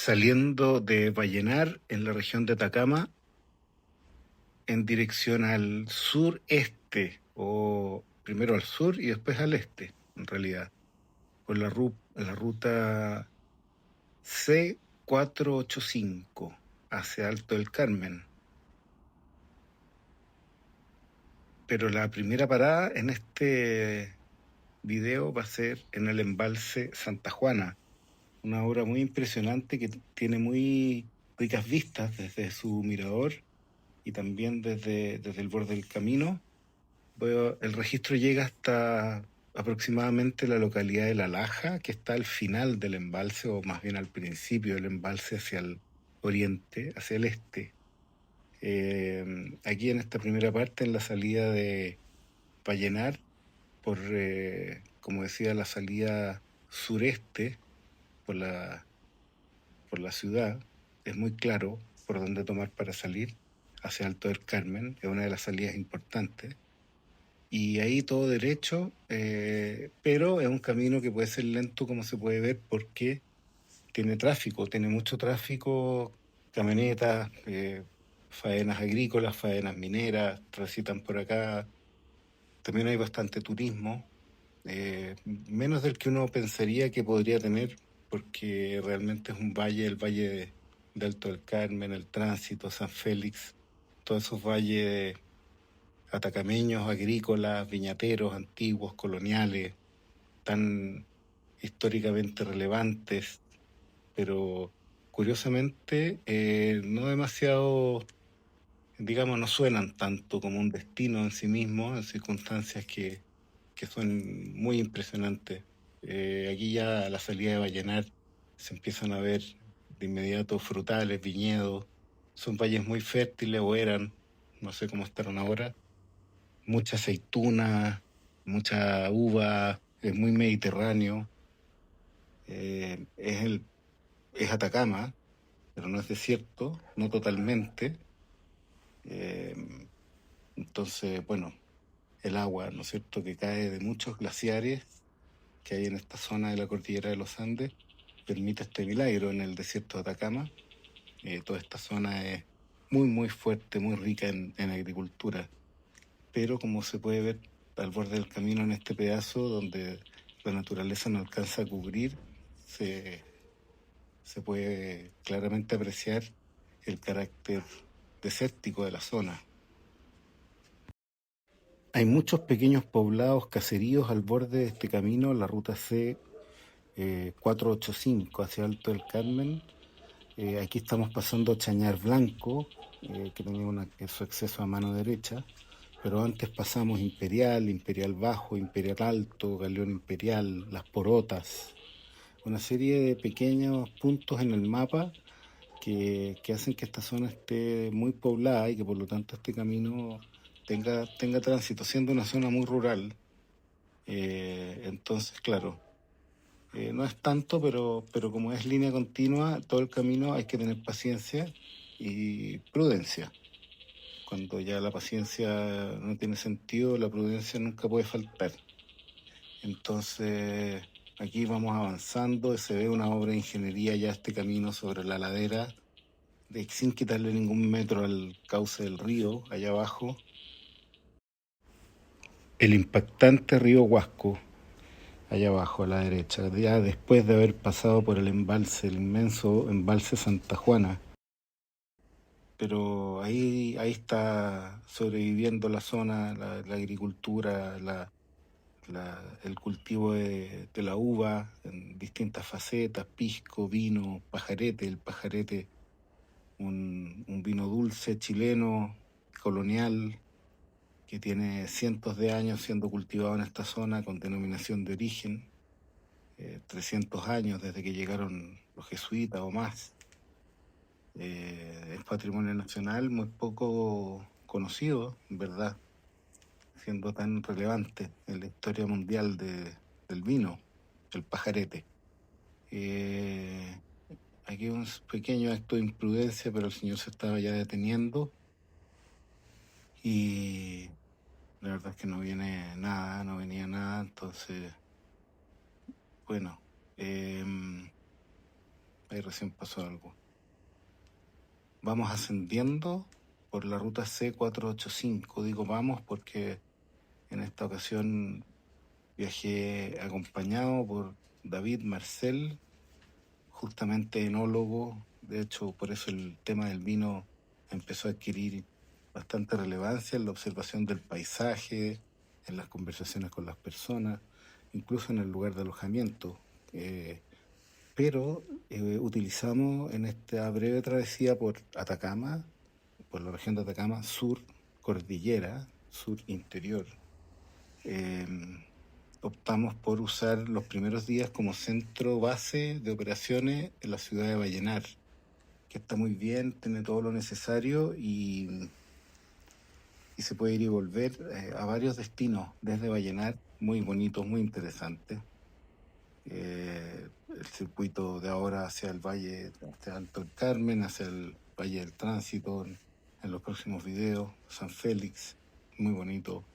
saliendo de Vallenar, en la región de Atacama, en dirección al sureste, o primero al sur y después al este, en realidad, por la ruta C485 hacia Alto del Carmen. Pero la primera parada en este video va a ser en el embalse Santa Juana, una obra muy impresionante que tiene muy ricas vistas desde su mirador y también desde el borde del camino. El registro llega hasta aproximadamente la localidad de La Laja, que está al final del embalse, o más bien al principio del embalse hacia el oriente, hacia el este. Aquí en esta primera parte, en la salida de Vallenar, como decía, la salida sureste por por la ciudad, es muy claro por dónde tomar para salir hacia Alto del Carmen, es una de las salidas importantes. Y ahí todo derecho, pero es un camino que puede ser lento, como se puede ver, porque tiene mucho tráfico, camionetas, faenas agrícolas, faenas mineras, transitan por acá. También hay bastante turismo, menos del que uno pensaría que podría tener, porque realmente es un valle, el valle de Alto del Carmen, el Tránsito, San Félix, todos esos valles atacameños, agrícolas, viñateros, antiguos, coloniales, tan históricamente relevantes, pero curiosamente no demasiado, digamos, no suenan tanto como un destino en sí mismo, en circunstancias que son muy impresionantes. Aquí ya a la salida de Vallenar se empiezan a ver de inmediato frutales, viñedos, son valles muy fértiles o eran, no sé cómo estarán ahora, mucha aceituna, mucha uva, es muy mediterráneo. Eh, es, el, es Atacama, pero no es desierto, no totalmente. Eh, entonces, bueno, el agua, ¿no es cierto?, que cae de muchos glaciares que hay en esta zona de la cordillera de los Andes, permite este milagro en el desierto de Atacama. Toda esta zona es muy, muy fuerte, muy rica en agricultura, pero como se puede ver al borde del camino en este pedazo donde la naturaleza no alcanza a cubrir, se, se puede claramente apreciar el carácter desértico de la zona. Hay muchos pequeños poblados, caseríos al borde de este camino, la ruta C 485 hacia Alto del Carmen. Aquí estamos pasando Chañar Blanco, que tenía su acceso a mano derecha, pero antes pasamos Imperial, Imperial Bajo, Imperial Alto, Galeón Imperial, Las Porotas, una serie de pequeños puntos en el mapa que hacen que esta zona esté muy poblada y que por lo tanto este camino tenga tránsito, siendo una zona muy rural. Entonces, claro, no es tanto, pero como es línea continua, todo el camino hay que tener paciencia y prudencia. Cuando ya la paciencia no tiene sentido, la prudencia nunca puede faltar. Entonces, aquí vamos avanzando, se ve una obra de ingeniería ya este camino sobre la ladera, sin quitarle ningún metro al cauce del río, allá abajo. El impactante río Huasco, allá abajo a la derecha, ya después de haber pasado por el embalse, el inmenso embalse Santa Juana. Pero ahí está sobreviviendo la zona, la agricultura, el cultivo de la uva en distintas facetas, pisco, vino, pajarete, el pajarete, un vino dulce chileno, colonial, que tiene cientos de años siendo cultivado en esta zona con denominación de origen, 300 años desde que llegaron los jesuitas o más. Es patrimonio nacional muy poco conocido, en verdad, siendo tan relevante en la historia mundial del vino, el pajarete. Eh, Aquí un pequeño acto de imprudencia, pero el señor se estaba ya deteniendo y la verdad es que no viene nada, no venía nada, entonces, bueno, eh, ahí recién pasó algo. Vamos ascendiendo por la ruta C485. Digo vamos porque en esta ocasión viajé acompañado por David Marcel, justamente enólogo. De hecho, por eso el tema del vino empezó a adquirir bastante relevancia en la observación del paisaje, en las conversaciones con las personas, incluso en el lugar de alojamiento. Pero utilizamos en esta breve travesía por Atacama, por la región de Atacama, sur cordillera, sur interior, eh, optamos por usar los primeros días como centro base de operaciones en la ciudad de Vallenar, que está muy bien, tiene todo lo necesario y se puede ir y volver a varios destinos desde Vallenar, muy bonitos, muy interesantes. El circuito de ahora hacia el Valle, hacia Alto del Carmen, hacia el Valle del Tránsito, en los próximos videos, San Félix, muy bonito.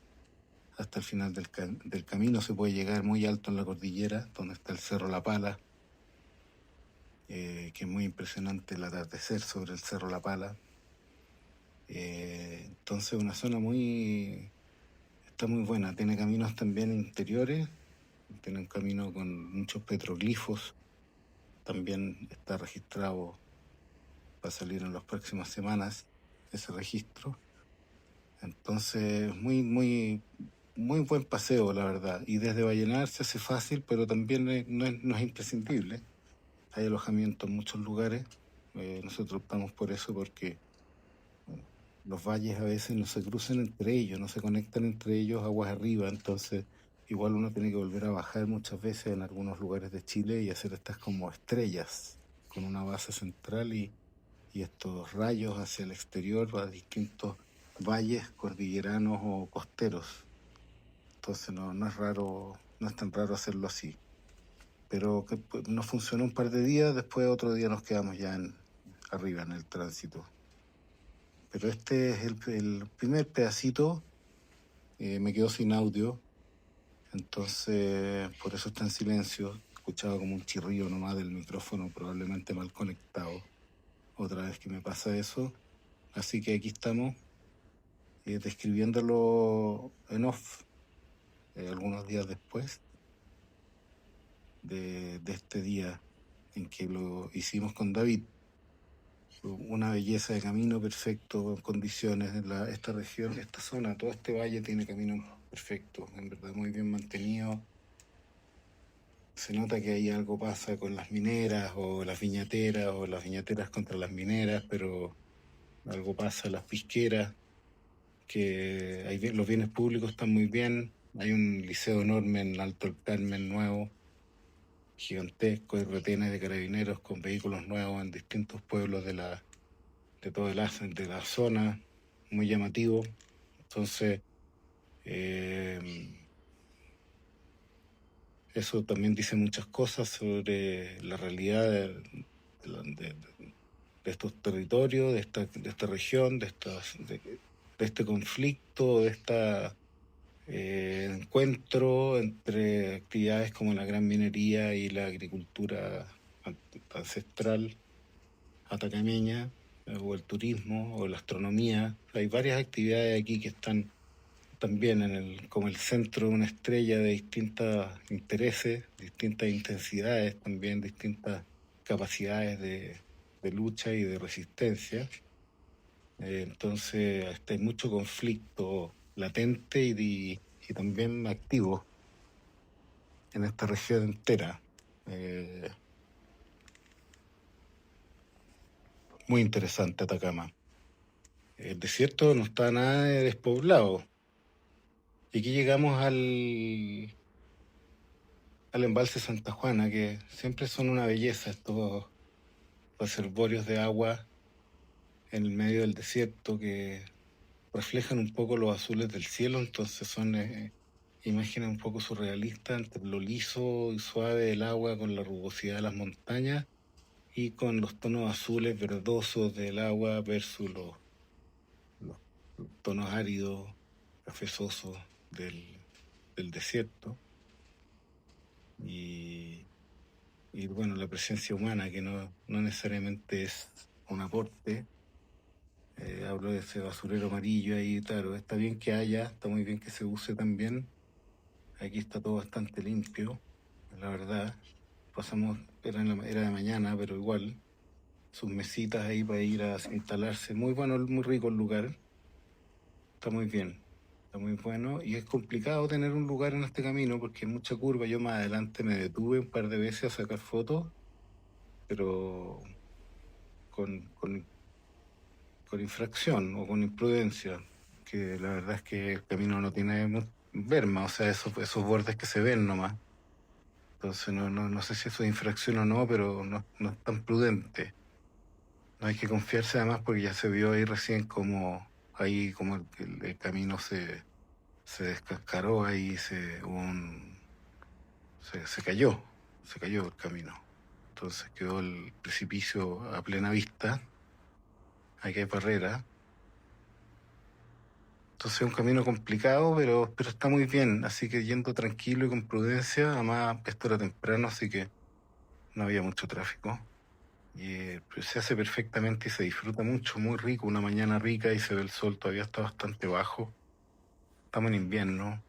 Hasta el final del camino se puede llegar muy alto en la cordillera, donde está el Cerro La Pala, que es muy impresionante el atardecer sobre el Cerro La Pala. Entonces una zona está muy buena, tiene caminos también interiores, tiene un camino con muchos petroglifos, también está registrado, va a salir en las próximas semanas ese registro. Entonces, muy buen paseo, la verdad. Y desde Vallenar se hace fácil, pero también no es imprescindible. Hay alojamiento en muchos lugares. Nosotros optamos por eso porque los valles a veces no se cruzan entre ellos, no se conectan entre ellos aguas arriba. Entonces, igual uno tiene que volver a bajar muchas veces en algunos lugares de Chile y hacer estas como estrellas con una base central y estos rayos hacia el exterior a distintos valles cordilleranos o costeros. Entonces no es raro, no es tan raro hacerlo así. Pero que nos funcionó un par de días, después otro día nos quedamos ya arriba en el tránsito. Pero este es el primer pedacito, me quedó sin audio, entonces por eso está en silencio. Escuchaba como un chirrío nomás del micrófono, probablemente mal conectado. Otra vez que me pasa eso. Así que aquí estamos, describiéndolo en off, algunos días después de este día en que lo hicimos con David. Una belleza de camino perfecto, en condiciones en esta región, esta zona, todo este valle tiene camino perfecto, en verdad muy bien mantenido. Se nota que ahí algo pasa con las mineras o las viñateras contra las mineras, pero algo pasa en las pisqueras, que los bienes públicos están muy bien. Hay un liceo enorme en Alto del Carmen nuevo, gigantesco, hay retenes de carabineros con vehículos nuevos en distintos pueblos de de la zona, muy llamativo. Entonces, eso también dice muchas cosas sobre la realidad de estos territorios, de esta región, de este conflicto, de este encuentro entre actividades como la gran minería y la agricultura ancestral atacameña, o el turismo, o la astronomía. Hay varias actividades aquí que están también como el centro de una estrella de distintos intereses, distintas intensidades, también distintas capacidades de lucha y de resistencia. Entonces, hay mucho conflicto latente y también activo en esta región entera. Muy interesante Atacama. El desierto no está nada despoblado. Y aquí llegamos al embalse Santa Juana, que siempre son una belleza estos reservorios de agua en el medio del desierto que reflejan un poco los azules del cielo, entonces son imágenes un poco surrealistas entre lo liso y suave del agua con la rugosidad de las montañas y con los tonos azules verdosos del agua versus los tonos áridos, cafezosos del desierto. Y y bueno, la presencia humana, que no necesariamente es un aporte. Hablo de ese basurero amarillo ahí, claro, está bien que haya, está muy bien que se use también. Aquí está todo bastante limpio, la verdad. Pasamos, era de mañana, pero igual, sus mesitas ahí para ir a instalarse. Muy bueno, muy rico el lugar. Está muy bien, está muy bueno. Y es complicado tener un lugar en este camino porque hay mucha curva. Yo más adelante me detuve un par de veces a sacar fotos, pero con, con, con infracción o con imprudencia, que la verdad es que el camino no tiene berma, o sea, esos bordes que se ven nomás. Entonces no sé si eso es infracción o no, pero no es tan prudente. No hay que confiarse además porque ya se vio ahí recién como ahí como el camino se descascaró, ahí se cayó el camino. Entonces quedó el precipicio a plena vista, aquí hay barrera. Entonces es un camino complicado, pero está muy bien, así que yendo tranquilo y con prudencia, además esto era temprano, así que no había mucho tráfico. Y pues, se hace perfectamente y se disfruta mucho, muy rico, una mañana rica y se ve el sol, todavía está bastante bajo. Estamos en invierno,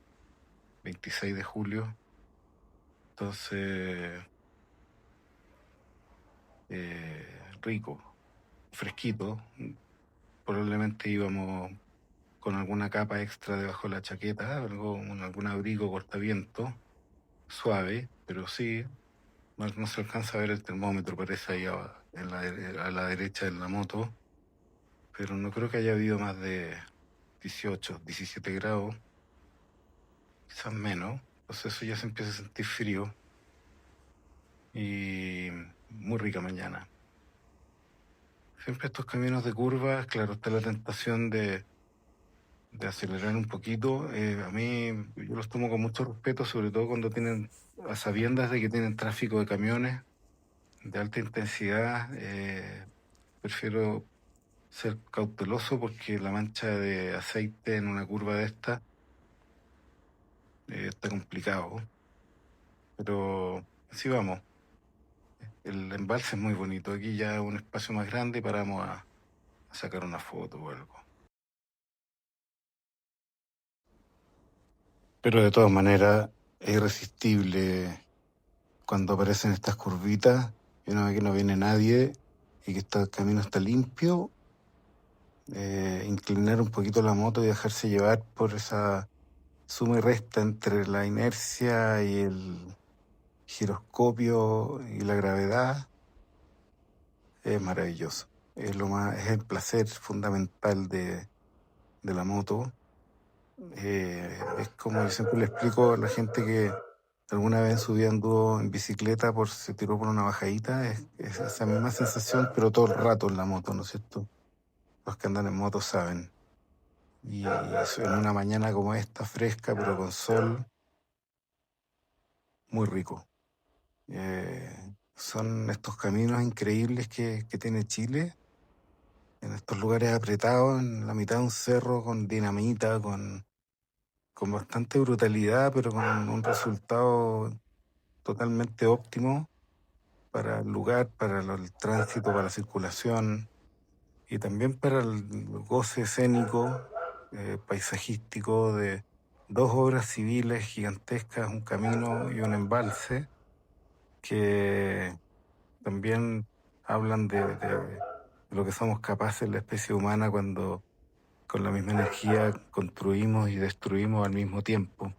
26 de julio, entonces rico, fresquito. Probablemente íbamos con alguna capa extra debajo de la chaqueta, algún abrigo cortaviento, suave, pero sí, no se alcanza a ver el termómetro, parece ahí a la derecha de la moto, pero no creo que haya habido más de 18, 17 grados, quizás menos. Entonces eso ya se empieza a sentir frío y muy rica mañana. Siempre estos caminos de curvas, claro, está la tentación de acelerar un poquito. A mí yo los tomo con mucho respeto, sobre todo cuando tienen, a sabiendas de que tienen tráfico de camiones de alta intensidad. Prefiero ser cauteloso porque la mancha de aceite en una curva de esta está complicado. Pero así vamos. El embalse es muy bonito. Aquí ya es un espacio más grande y paramos a sacar una foto o algo. Pero de todas maneras es irresistible cuando aparecen estas curvitas y uno ve que no viene nadie y que el camino está limpio. Inclinar un poquito la moto y dejarse llevar por esa suma y resta entre la inercia y el giroscopio y la gravedad es maravilloso. Es el placer fundamental de la moto. Es como yo siempre le explico a la gente que alguna vez en su vida anduvo en bicicleta, se tiró por una bajadita, es esa misma sensación, pero todo el rato en la moto, ¿no es cierto? Los que andan en moto saben. Y eso en una mañana como esta, fresca, pero con sol, muy rico. Son estos caminos increíbles que tiene Chile, en estos lugares apretados, en la mitad de un cerro, con dinamita, con bastante brutalidad, pero con un resultado totalmente óptimo para el lugar, para el tránsito, para la circulación y también para el goce escénico, paisajístico de dos obras civiles gigantescas, un camino y un embalse, que también hablan de lo que somos capaces la especie humana cuando con la misma energía construimos y destruimos al mismo tiempo.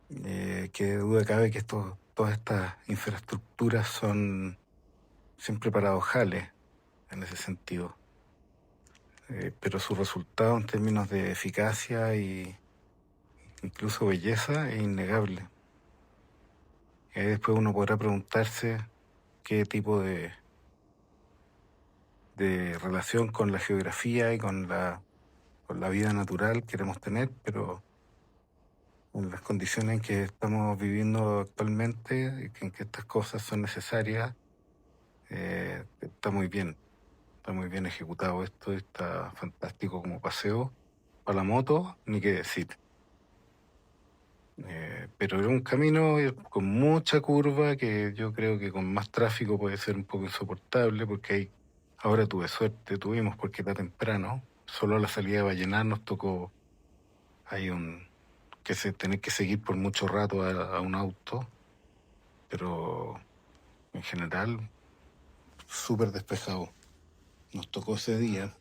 Que duda cabe que todas estas infraestructuras son siempre paradojales en ese sentido. Pero su resultado en términos de eficacia y incluso belleza es innegable. Y ahí después uno podrá preguntarse qué tipo de relación con la geografía y con la vida natural queremos tener, pero en las condiciones en que estamos viviendo actualmente, en que estas cosas son necesarias, está muy bien ejecutado esto, está fantástico como paseo. Para la moto, ni qué decir. Pero era un camino con mucha curva que yo creo que con más tráfico puede ser un poco insoportable porque ahora tuvimos porque era temprano, solo a la salida de Vallenar nos tocó, hay tener que seguir por mucho rato a un auto, pero en general súper despejado. Nos tocó ese día.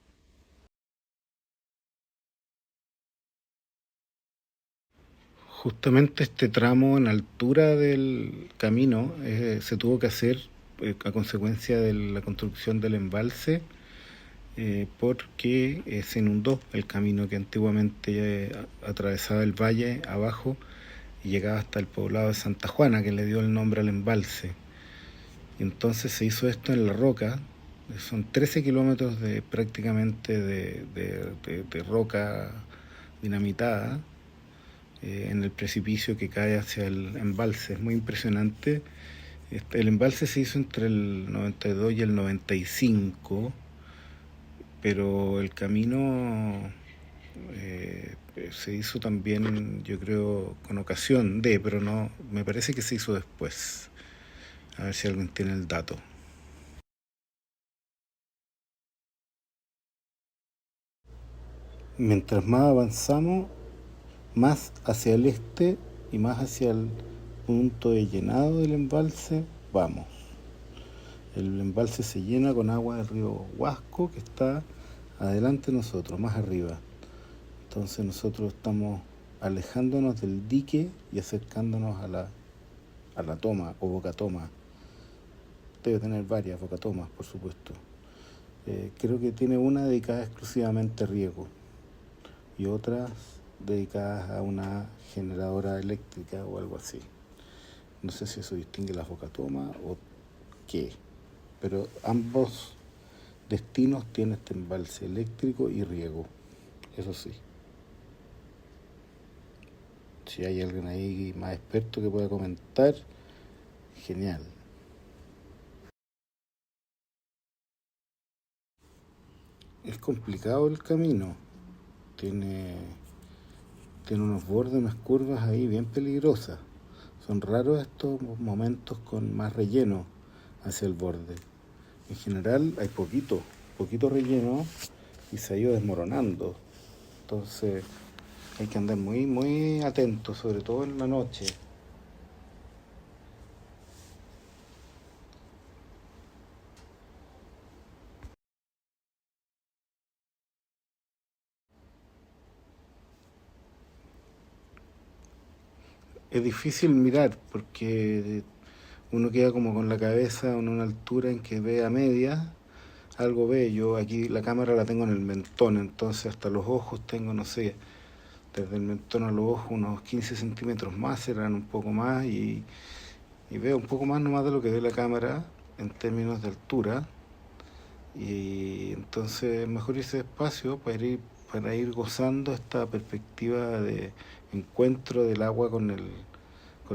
Justamente este tramo en altura del camino se tuvo que hacer a consecuencia de la construcción del embalse porque se inundó el camino que antiguamente atravesaba el valle abajo y llegaba hasta el poblado de Santa Juana, que le dio el nombre al embalse. Y entonces se hizo esto en La Roca. Son 13 kilómetros de prácticamente de roca dinamitada en el precipicio que cae hacia el embalse. Es muy impresionante. El embalse se hizo entre el 92 y el 95, pero el camino se hizo también, yo creo, con ocasión de, pero no, me parece que se hizo después. A ver si alguien tiene el dato. Mientras más avanzamos, más hacia el este y más hacia el punto de llenado del embalse vamos. El embalse se llena con agua del río Huasco que está adelante de nosotros, más arriba. Entonces nosotros estamos alejándonos del dique y acercándonos a la toma o boca toma. Debe tener varias bocatomas, por supuesto. Creo que tiene una dedicada exclusivamente a riego y otras dedicadas a una generadora eléctrica o algo así. No sé si eso distingue las bocatomas o qué, pero ambos destinos tienen este embalse eléctrico y riego, eso sí. Si hay alguien ahí más experto que pueda comentar, genial. Es complicado el camino, tiene, tiene unos bordes, unas curvas ahí bien peligrosas. Son raros estos momentos con más relleno hacia el borde. En general hay poquito relleno y se ha ido desmoronando. Entonces hay que andar muy atento, sobre todo en la noche. Es difícil mirar porque uno queda como con la cabeza en una altura en que ve a media, algo ve. Yo aquí la cámara la tengo en el mentón, entonces hasta los ojos tengo, no sé, desde el mentón a los ojos unos 15 centímetros más, serán un poco más, y veo un poco más nomás de lo que ve la cámara en términos de altura. Y entonces es mejor irse despacio para ir gozando esta perspectiva de encuentro del agua con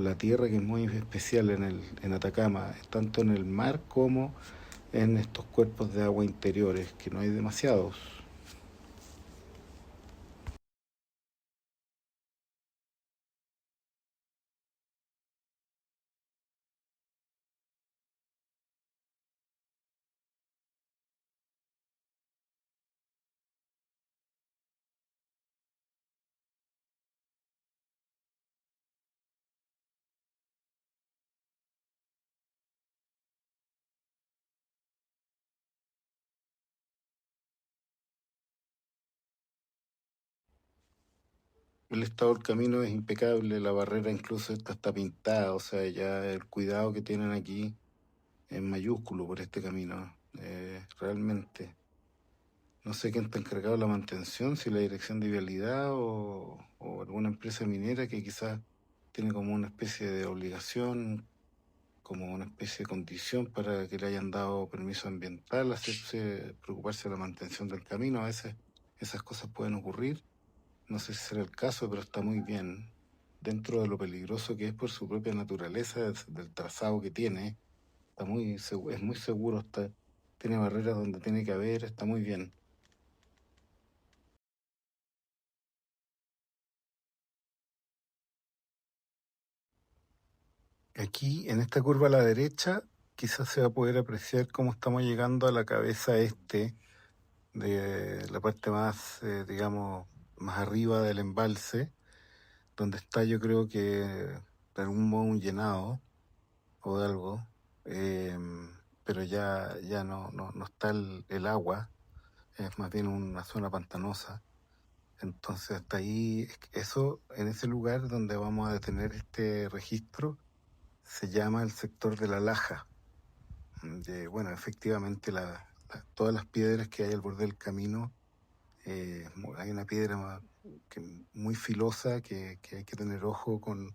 la tierra, que es muy especial en Atacama, tanto en el mar como en estos cuerpos de agua interiores, que no hay demasiados. El estado del camino es impecable, la barrera incluso esta está pintada, o sea, ya el cuidado que tienen aquí es mayúsculo por este camino, realmente. No sé quién está encargado de la mantención, si la dirección de vialidad o alguna empresa minera que quizás tiene como una especie de obligación, como una especie de condición para que le hayan dado permiso ambiental, preocuparse de la mantención del camino. A veces esas cosas pueden ocurrir. No sé si será el caso, pero está muy bien. Dentro de lo peligroso que es por su propia naturaleza, del trazado que tiene, es muy seguro, tiene barreras donde tiene que haber, está muy bien. Aquí, en esta curva a la derecha, quizás se va a poder apreciar cómo estamos llegando a la cabeza este de la parte más, digamos, más arriba del embalse, donde está yo creo que de algún modo un llenado o de algo, pero ya no está el agua, es más bien una zona pantanosa. Entonces hasta ahí, eso, en ese lugar donde vamos a detener este registro, se llama el sector de la Laja. Bueno, efectivamente todas las piedras que hay al borde del camino, hay una piedra muy filosa que hay que tener ojo con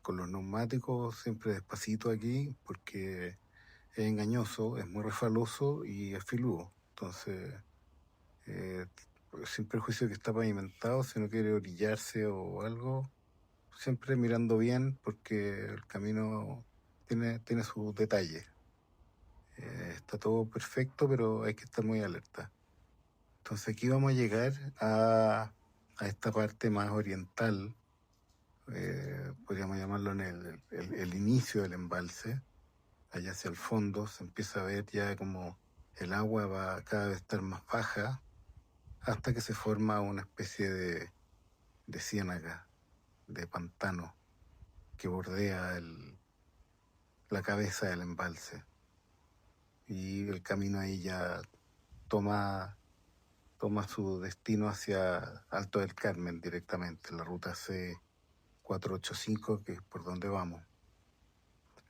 los neumáticos, siempre despacito aquí, porque es engañoso, es muy resbaloso y es filudo. Entonces, sin perjuicio que está pavimentado, si no quiere orillarse o algo, siempre mirando bien, porque el camino tiene sus detalles. Está todo perfecto, pero hay que estar muy alerta. Entonces aquí vamos a llegar a esta parte más oriental, podríamos llamarlo en el inicio del embalse. Allá hacia el fondo se empieza a ver ya como el agua va cada vez estar más baja hasta que se forma una especie de ciénaga, de pantano que bordea la cabeza del embalse. Y el camino ahí ya toma su destino hacia Alto del Carmen directamente, la ruta C485, que es por donde vamos.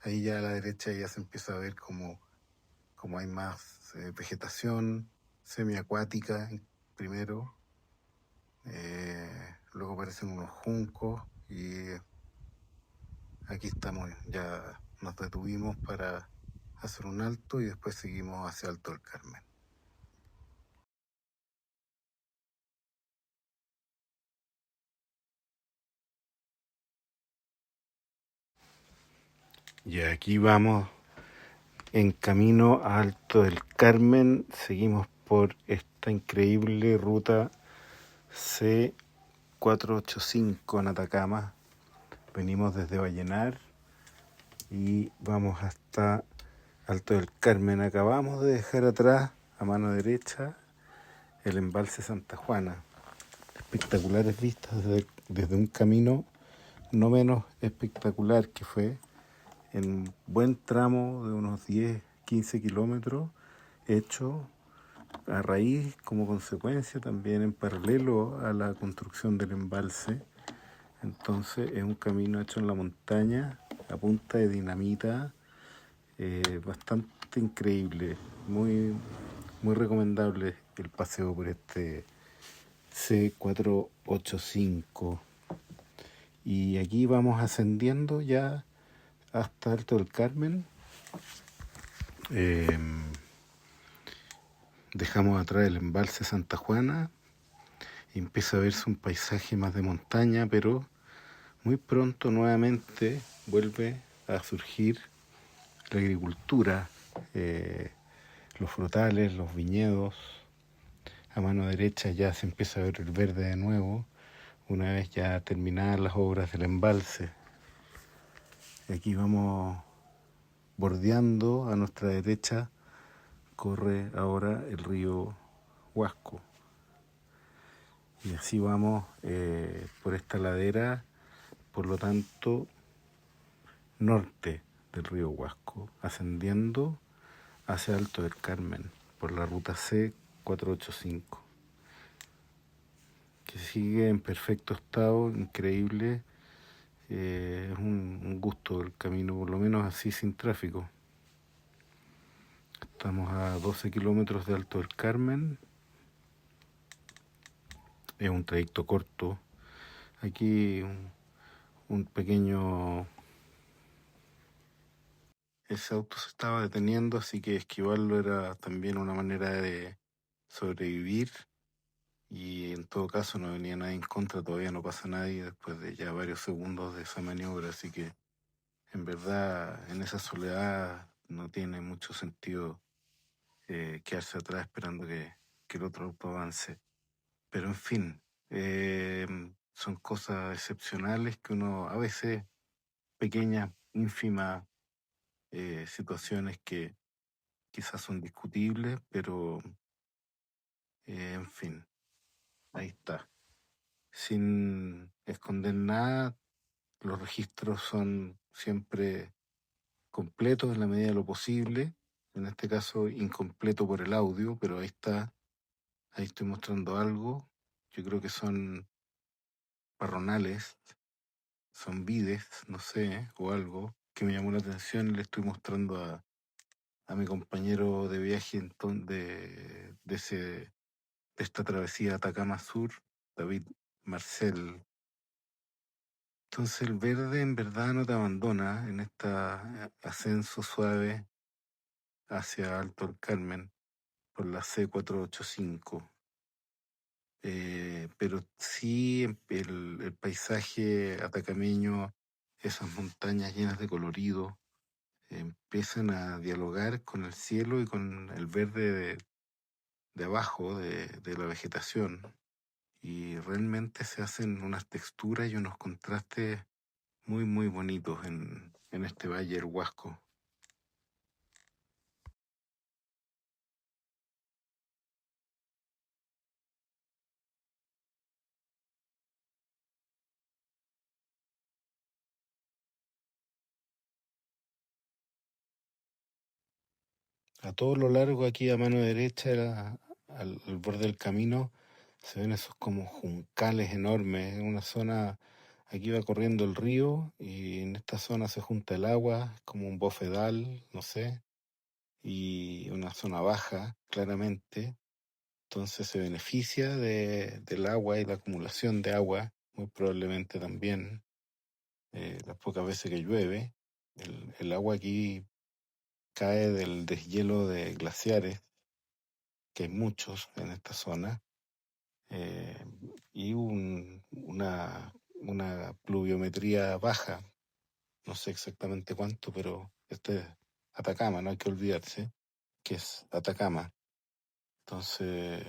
Ahí ya a la derecha ya se empieza a ver como hay más vegetación semiacuática primero, luego aparecen unos juncos y aquí estamos, ya nos detuvimos para hacer un alto y después seguimos hacia Alto del Carmen. Y aquí vamos en camino a Alto del Carmen, seguimos por esta increíble ruta C485 en Atacama. Venimos desde Vallenar y vamos hasta Alto del Carmen. Acabamos de dejar atrás, a mano derecha, el embalse Santa Juana. Espectaculares vistas desde un camino no menos espectacular, que fue en buen tramo de unos 10, 15 kilómetros, hecho a raíz, como consecuencia, también en paralelo a la construcción del embalse. Entonces es un camino hecho en la montaña, a punta de dinamita, bastante increíble, muy, muy recomendable el paseo por este C485. Y aquí vamos ascendiendo ya hasta Alto del Carmen. Dejamos atrás el embalse Santa Juana y empieza a verse un paisaje más de montaña, pero muy pronto nuevamente vuelve a surgir la agricultura, los frutales, los viñedos. A mano derecha ya se empieza a ver el verde de nuevo, una vez ya terminadas las obras del embalse. Aquí vamos bordeando, a nuestra derecha corre ahora el río Huasco. Y así vamos por esta ladera, por lo tanto, norte del río Huasco, ascendiendo hacia Alto del Carmen, por la ruta C485, que sigue en perfecto estado, increíble. Es un gusto el camino, por lo menos así sin tráfico. Estamos a 12 kilómetros de Alto del Carmen. Es un trayecto corto. Aquí un pequeño... Ese auto se estaba deteniendo, así que esquivarlo era también una manera de sobrevivir. Y en todo caso no venía nadie en contra, todavía no pasa nadie después de ya varios segundos de esa maniobra. Así que en verdad en esa soledad no tiene mucho sentido quedarse atrás esperando que el otro auto avance. Pero en fin, son cosas excepcionales que uno a veces, pequeñas ínfimas situaciones que quizás son discutibles, pero en fin, ahí está. Sin esconder nada, los registros son siempre completos en la medida de lo posible. En este caso, incompleto por el audio, pero ahí está. Ahí estoy mostrando algo. Yo creo que son parronales, son vides, no sé, o algo que me llamó la atención y le estoy mostrando a mi compañero de viaje de esta travesía Atacama Sur, David Marcel. Entonces el verde en verdad no te abandona en este ascenso suave hacia Alto el Carmen por la C485. Pero sí el paisaje atacameño, esas montañas llenas de colorido, empiezan a dialogar con el cielo y con el verde de abajo, de la vegetación, y realmente se hacen unas texturas y unos contrastes muy, muy bonitos en este valle del Huasco. A todo lo largo, aquí a mano derecha, al borde del camino, se ven esos como juncales enormes. En una zona, aquí va corriendo el río y en esta zona se junta el agua, es como un bofedal, no sé, y una zona baja, claramente. Entonces se beneficia del agua y la acumulación de agua, muy probablemente también, las pocas veces que llueve. El agua aquí cae del deshielo de glaciares, que hay muchos en esta zona, eh, y una pluviometría baja, no sé exactamente cuánto, pero este es Atacama, no hay que olvidarse que es Atacama. Entonces,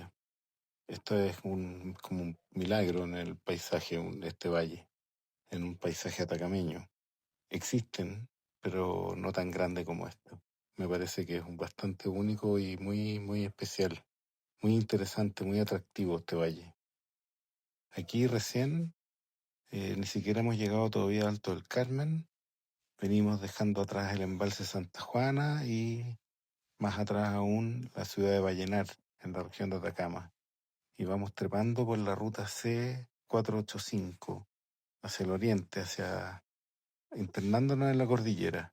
esto es como un milagro en el paisaje, este valle, en un paisaje atacameño. Existen, pero no tan grande como esto. Me parece que es un bastante único y muy, muy especial, muy interesante, muy atractivo este valle. Aquí recién, ni siquiera hemos llegado todavía a Alto del Carmen. Venimos dejando atrás el embalse Santa Juana y más atrás aún la ciudad de Vallenar, en la región de Atacama. Y vamos trepando por la ruta C485 hacia el oriente, internándonos en la cordillera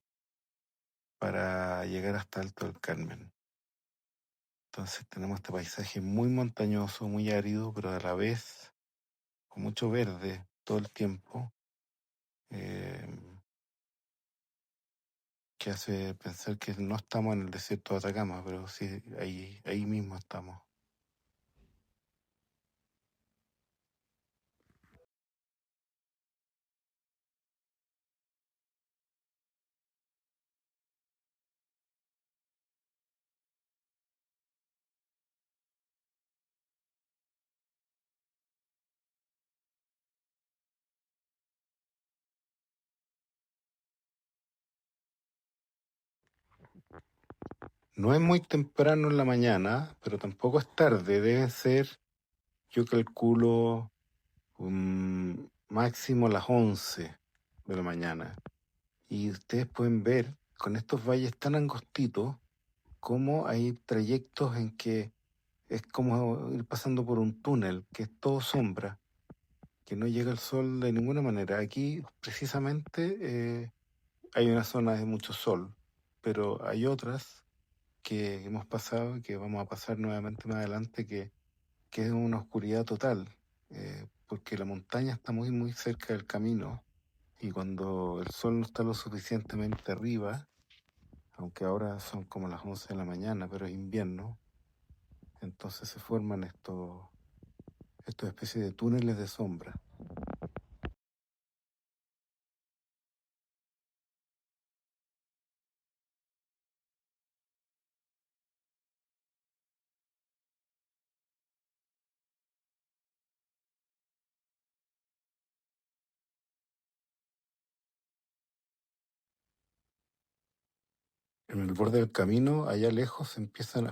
para llegar hasta Alto del Carmen. Entonces tenemos este paisaje muy montañoso, muy árido, pero a la vez con mucho verde todo el tiempo, eh, que hace pensar que no estamos en el desierto de Atacama, pero sí, ahí mismo estamos. No es muy temprano en la mañana, pero tampoco es tarde, deben ser, yo calculo, máximo las 11 de la mañana. Y ustedes pueden ver con estos valles tan angostitos cómo hay trayectos en que es como ir pasando por un túnel, que es todo sombra, que no llega el sol de ninguna manera. Aquí precisamente hay una zona de mucho sol, pero hay otras que hemos pasado y que vamos a pasar nuevamente más adelante que es una oscuridad total, porque la montaña está muy, muy cerca del camino y cuando el sol no está lo suficientemente arriba, aunque ahora son como las 11 de la mañana, pero es invierno, entonces se forman estos especies de túneles de sombra. En el borde del camino, allá lejos,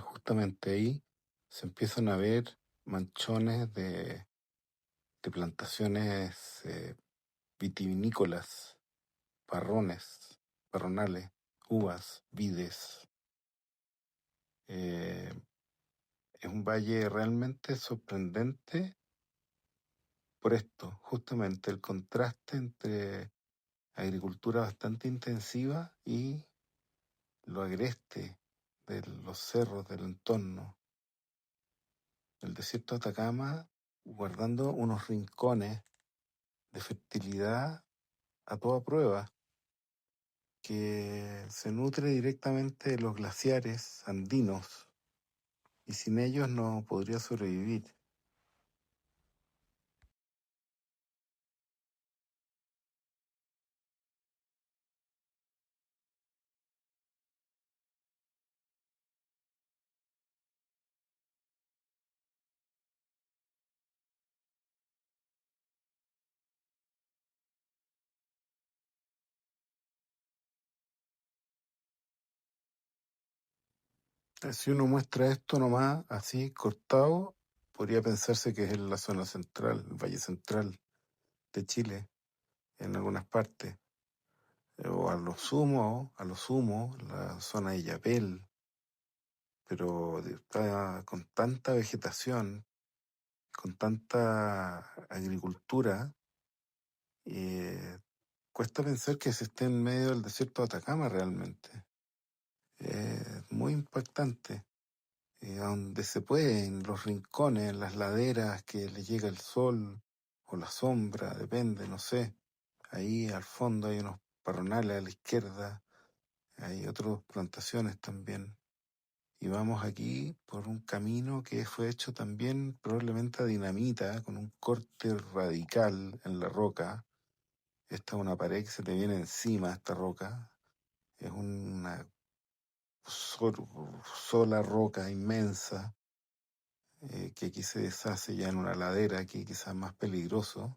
justamente ahí, se empiezan a ver manchones de plantaciones vitivinícolas, parrones, parronales, uvas, vides. Eh, es un valle realmente sorprendente por esto, justamente el contraste entre agricultura bastante intensiva y lo agreste de los cerros del entorno. El desierto de Atacama guardando unos rincones de fertilidad a toda prueba, que se nutre directamente de los glaciares andinos y sin ellos no podría sobrevivir. Si uno muestra esto nomás, así cortado, podría pensarse que es en la zona central, el Valle Central de Chile, en algunas partes. O a lo sumo, la zona de Yapel, pero está con tanta vegetación, con tanta agricultura, eh, cuesta pensar que se esté en medio del desierto de Atacama realmente. Muy impactante. A donde se puede, en los rincones, en las laderas que le llega el sol o la sombra, depende, no sé. Ahí al fondo hay unos parronales a la izquierda, hay otras plantaciones también. Y vamos aquí por un camino que fue hecho también probablemente a dinamita, con un corte radical en la roca. Esta es una pared que se te viene encima, esta roca. Es una sola roca inmensa, que aquí se deshace ya en una ladera, aquí quizás más peligroso.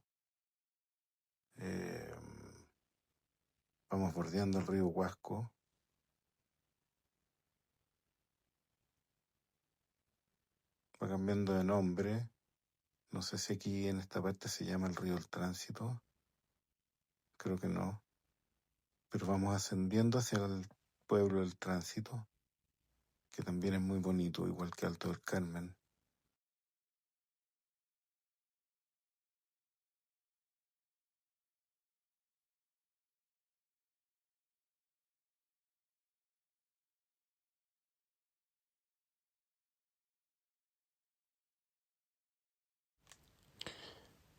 Eh, Vamos bordeando el río Huasco. Va cambiando de nombre. No sé si aquí en esta parte se llama el río del Tránsito. Creo que no. Pero vamos ascendiendo hacia el pueblo del Tránsito, que también es muy bonito, igual que Alto del Carmen.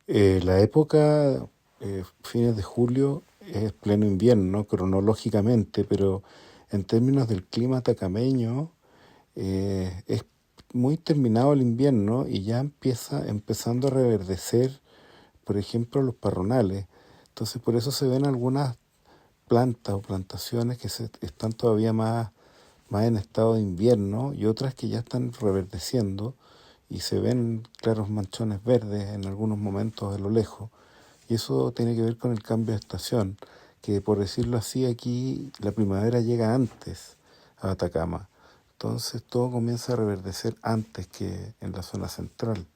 La época, fines de julio, es pleno invierno cronológicamente, pero en términos del clima atacameño, es muy terminado el invierno y ya empezando a reverdecer, por ejemplo, los parronales. Entonces, por eso se ven algunas plantas o plantaciones que están todavía más en estado de invierno y otras que ya están reverdeciendo y se ven claros manchones verdes en algunos momentos a lo lejos. Y eso tiene que ver con el cambio de estación, que por decirlo así, aquí la primavera llega antes a Atacama. Entonces todo comienza a reverdecer antes que en la zona central.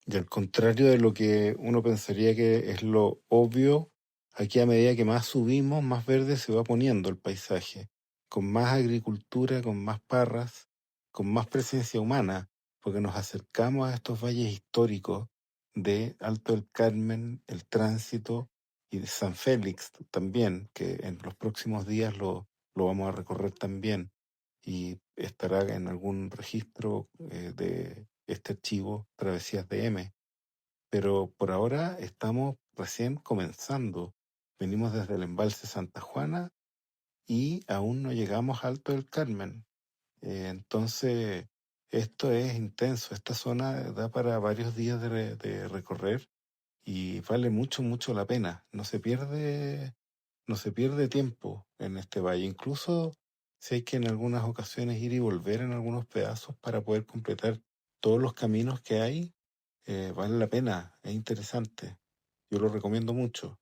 Y al contrario de lo que uno pensaría que es lo obvio, aquí a medida que más subimos, más verde se va poniendo el paisaje, con más agricultura, con más parras, con más presencia humana, porque nos acercamos a estos valles históricos de Alto del Carmen, el Tránsito y de San Félix también, que en los próximos días lo vamos a recorrer también y estará en algún registro de este archivo Travesías de M. Pero por ahora estamos recién comenzando. Venimos desde el embalse Santa Juana y aún no llegamos a Alto del Carmen. Entonces, esto es intenso. Esta zona da para varios días de recorrer y vale mucho, mucho la pena. No se pierde tiempo en este valle. Incluso si hay que en algunas ocasiones ir y volver en algunos pedazos para poder completar todos los caminos que hay, vale la pena, es interesante. Yo lo recomiendo mucho.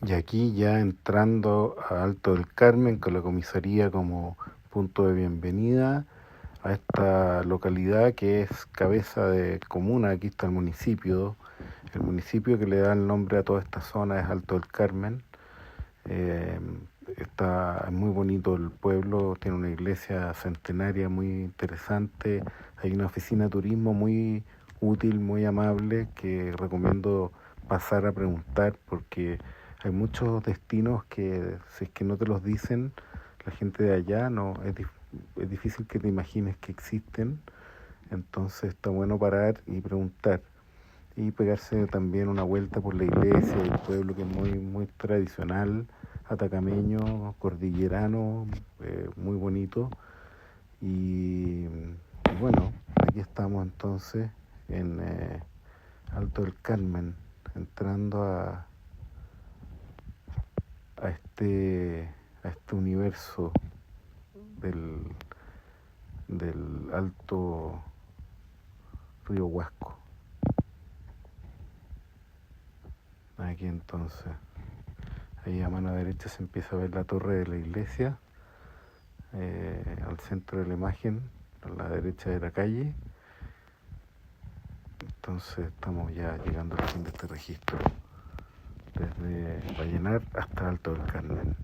Y aquí ya entrando a Alto del Carmen con la comisaría como punto de bienvenida a esta localidad que es cabeza de comuna. Aquí está el municipio que le da el nombre a toda esta zona es Alto del Carmen. Eh, Está muy bonito el pueblo, tiene una iglesia centenaria muy interesante, hay una oficina de turismo muy útil, muy amable, que recomiendo pasar a preguntar porque hay muchos destinos que si es que no te los dicen, la gente de allá no es difícil que te imagines que existen, entonces está bueno parar y preguntar y pegarse también una vuelta por la iglesia, el pueblo que es muy, muy tradicional, atacameño, cordillerano, muy bonito. Y bueno, aquí estamos entonces en Alto del Carmen, entrando a, este, a este universo del, del Alto Río Huasco. Aquí entonces. Ahí a mano derecha se empieza a ver la torre de la iglesia, al centro de la imagen, a la derecha de la calle. Entonces estamos ya llegando al fin de este registro, desde Vallenar hasta Alto del Carmen.